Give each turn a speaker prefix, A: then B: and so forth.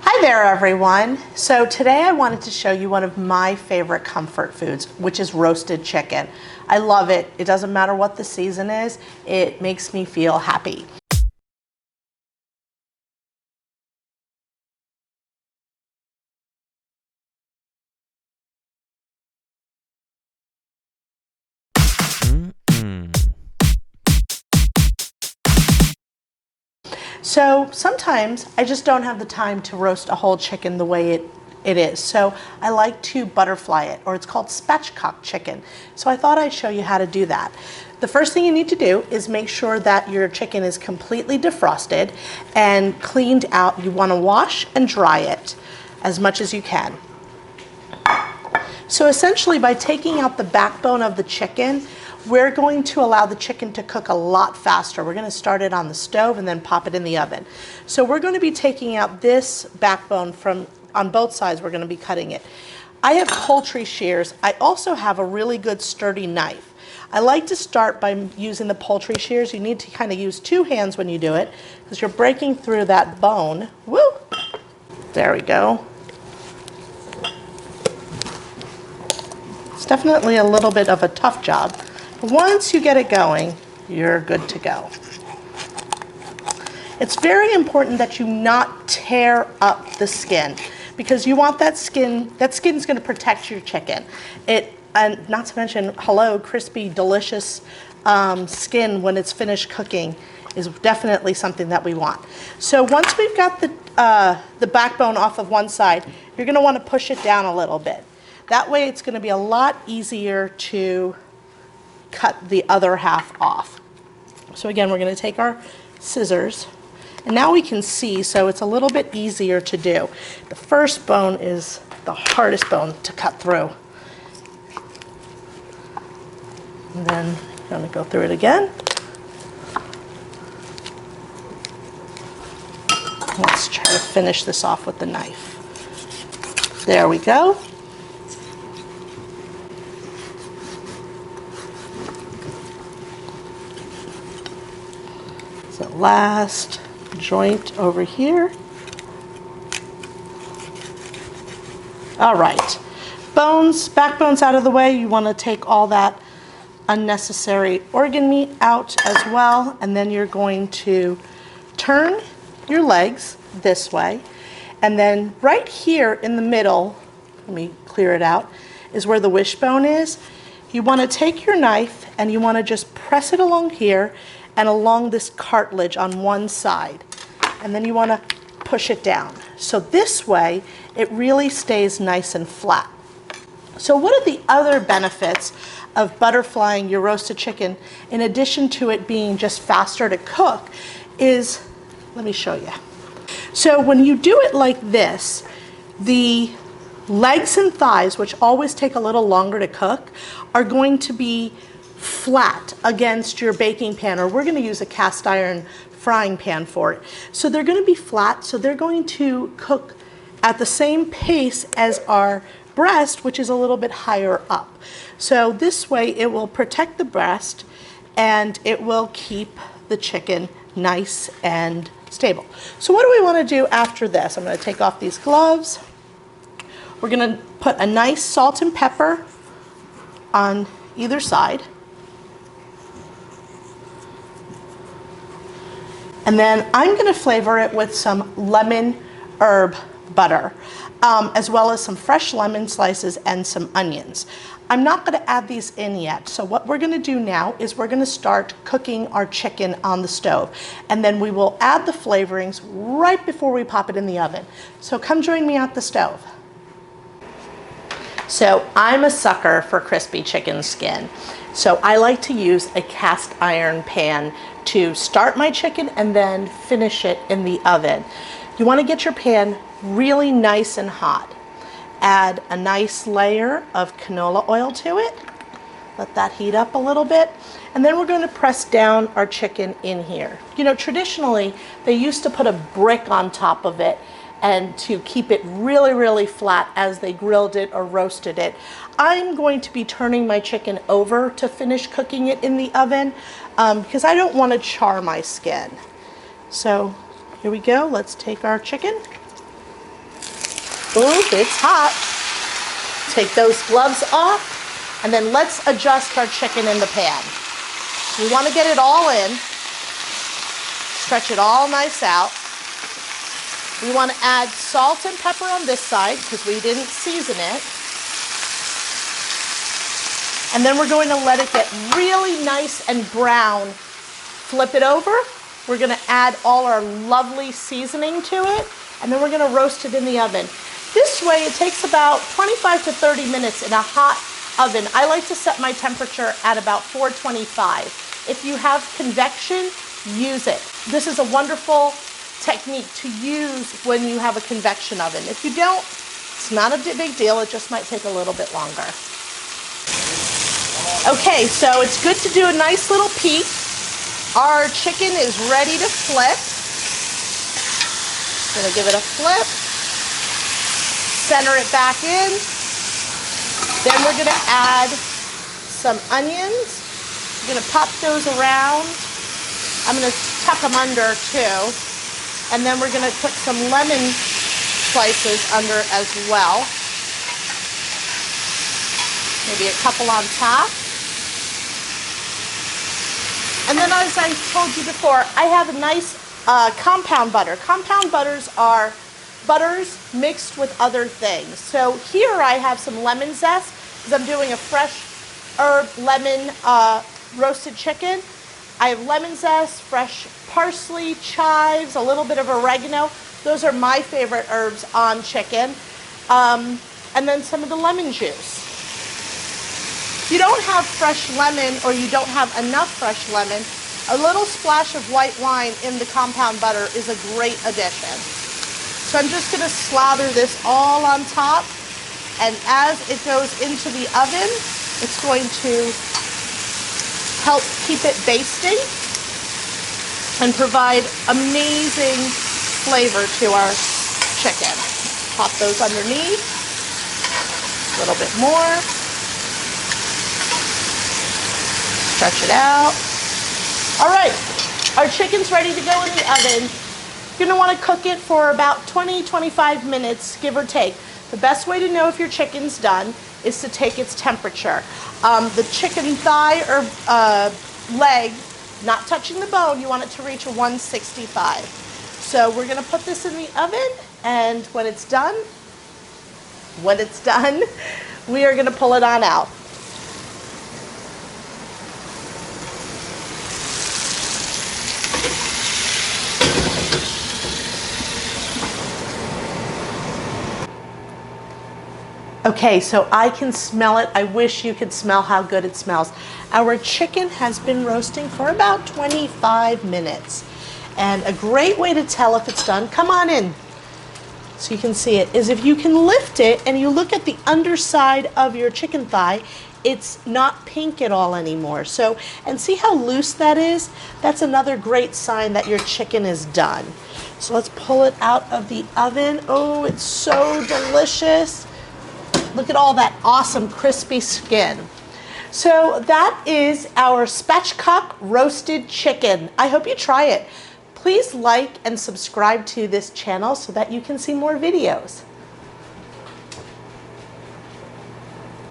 A: Hi there everyone. So today I wanted to show you one of my favorite comfort foods, which is roasted chicken. I love it. It doesn't matter what the season is, it makes me feel happy. So sometimes I just don't have the time to roast a whole chicken the way it is. So I like to butterfly it, or it's called Spatchcock chicken. So I thought I'd show you how to do that. The first thing you need to do is make sure that your chicken is completely defrosted and cleaned out. You want to wash and dry it as much as you can. So essentially, by taking out the backbone of the chicken, we're going to allow the chicken to cook a lot faster. We're going to start it on the stove and then pop it in the oven. So we're going to be taking out this backbone from on both sides. We're going to be cutting it. I have poultry shears. I also have a really good sturdy knife. I like to start by using the poultry shears. You need to kind of use two hands when you do it because you're breaking through that bone. Woo! There we go. It's definitely a little bit of a tough job. Once you get it going, you're good to go. It's very important that you not tear up the skin because you want that skin. That skin's going to protect your chicken. And not to mention, hello, crispy, delicious skin when it's finished cooking is definitely something that we want. So once we've got the backbone off of one side, you're going to want to push it down a little bit. That way it's going to be a lot easier to cut the other half off. So again, we're going to take our scissors, and now we can see, so it's a little bit easier to do. The first bone is the hardest bone to cut through. And then I'm going to go through it again. Let's try to finish this off with the knife. There we go. The last joint over here. All right, backbone's out of the way. You want to take all that unnecessary organ meat out as well, and then you're going to turn your legs this way, and then right here in the middle, let me clear it out, is where the wishbone is. You want to take your knife and you want to just press it along here and along this cartilage on one side. And then you want to push it down. So this way, it really stays nice and flat. So what are the other benefits of butterflying your roasted chicken, in addition to it being just faster to cook, is, let me show you. So when you do it like this, the legs and thighs, which always take a little longer to cook, are going to be flat against your baking pan, or we're going to use a cast iron frying pan for it. So they're going to be flat, so they're going to cook at the same pace as our breast, which is a little bit higher up. So this way it will protect the breast and it will keep the chicken nice and stable. So what do we want to do after this? I'm going to take off these gloves. We're going to put a nice salt and pepper on either side. And then I'm going to flavor it with some lemon herb butter, as well as some fresh lemon slices and some onions. I'm not going to add these in yet. So what we're going to do now is we're going to start cooking our chicken on the stove. And then we will add the flavorings right before we pop it in the oven. So come join me at the stove. So I'm a sucker for crispy chicken skin. So I like to use a cast iron pan to start my chicken and then finish it in the oven. You want to get your pan really nice and hot. Add a nice layer of canola oil to it. Let that heat up a little bit. And then we're going to press down our chicken in here. You know, traditionally, they used to put a brick on top of it and to keep it really, really flat as they grilled it or roasted it. I'm going to be turning my chicken over to finish cooking it in the oven because I don't want to char my skin. So here we go. Let's take our chicken. Ooh, it's hot. Take those gloves off, and then let's adjust our chicken in the pan. We want to get it all in. Stretch it all nice out. We want to add salt and pepper on this side because we didn't season it. And then we're going to let it get really nice and brown. Flip it over. We're going to add all our lovely seasoning to it, and then we're going to roast it in the oven. This way it takes about 25 to 30 minutes in a hot oven. I like to set my temperature at about 425. If you have convection, use it. This is a wonderful technique to use when you have a convection oven. If you don't, it's not a big deal. It just might take a little bit longer. Okay, so it's good to do a nice little peek. Our chicken is ready to flip. I'm gonna give it a flip. Center it back in. Then we're gonna add some onions. I'm gonna pop those around. I'm gonna tuck them under too. And then we're gonna put some lemon slices under as well. Maybe a couple on top. And then as I told you before, I have a nice compound butter. Compound butters are butters mixed with other things. So here I have some lemon zest because I'm doing a fresh herb lemon roasted chicken. I have lemon zest, fresh parsley, chives, a little bit of oregano. Those are my favorite herbs on chicken. And then some of the lemon juice. If you don't have fresh lemon or you don't have enough fresh lemon, a little splash of white wine in the compound butter is a great addition. So I'm just going to slather this all on top, and as it goes into the oven, it's going to help keep it basting and provide amazing flavor to our chicken. Pop those underneath, a little bit more, stretch it out. All right, our chicken's ready to go in the oven. You're gonna wanna cook it for about 20-25 minutes, give or take. The best way to know if your chicken's done is to take its temperature. The chicken thigh or leg, not touching the bone, you want it to reach a 165. So we're gonna put this in the oven, and when it's done, we are gonna pull it on out. Okay, so I can smell it. I wish you could smell how good it smells. Our chicken has been roasting for about 25 minutes. And a great way to tell if it's done, come on in so you can see it, is if you can lift it and you look at the underside of your chicken thigh, it's not pink at all anymore. So, and see how loose that is? That's another great sign that your chicken is done. So let's pull it out of the oven. Oh, it's so delicious. Look at all that awesome crispy skin. So that is our spatchcock roasted chicken. I hope you try it. Please like and subscribe to this channel so that you can see more videos.